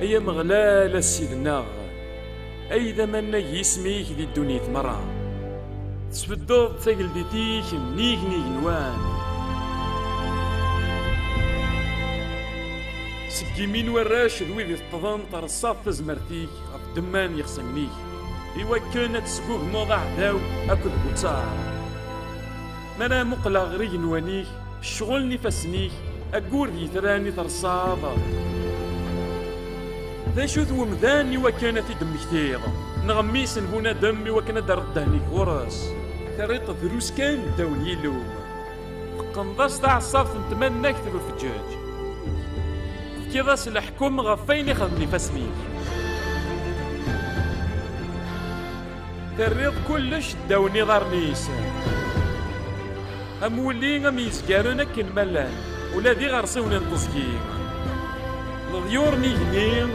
أيا مغلال السيدنا أيذا منا يسميك دي الدنيا مرة تسبدوض تاقل دي تيك نيك نوان سكي مين وراش ذوي ذي الطظام ترصاف تزمرتيك غف دمان يخصنيك إوا كانت سقوه موضع داو أكد بوتار مانا مقلق غري نوانيك الشغل نفسنيك أقور ذي تراني ترصاض ذا شو ذو مذاني وكانت دم كثير نغميس نبونا دمي وكنا درداني غرس ثريط دروس كان داون يلوم قنضاس تاع الصاف نتمنى كثر الفجاج كذا الحكم غفين يخدمني فاسميك تريض كلش داوني ضرنيس أمولي غم يسكارنا كن ملان ولا ذي غرسون التسكين الضيور نيجنين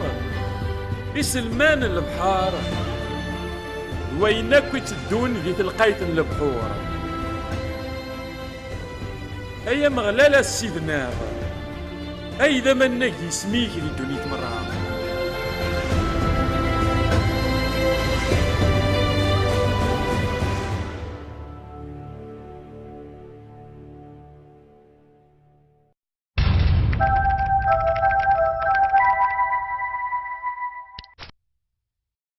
بسلمان البحار وينك تدون ذي تلقيت البحور أيا مغلالة السيدنا أيضا منك يسميك ذي دنيا مرة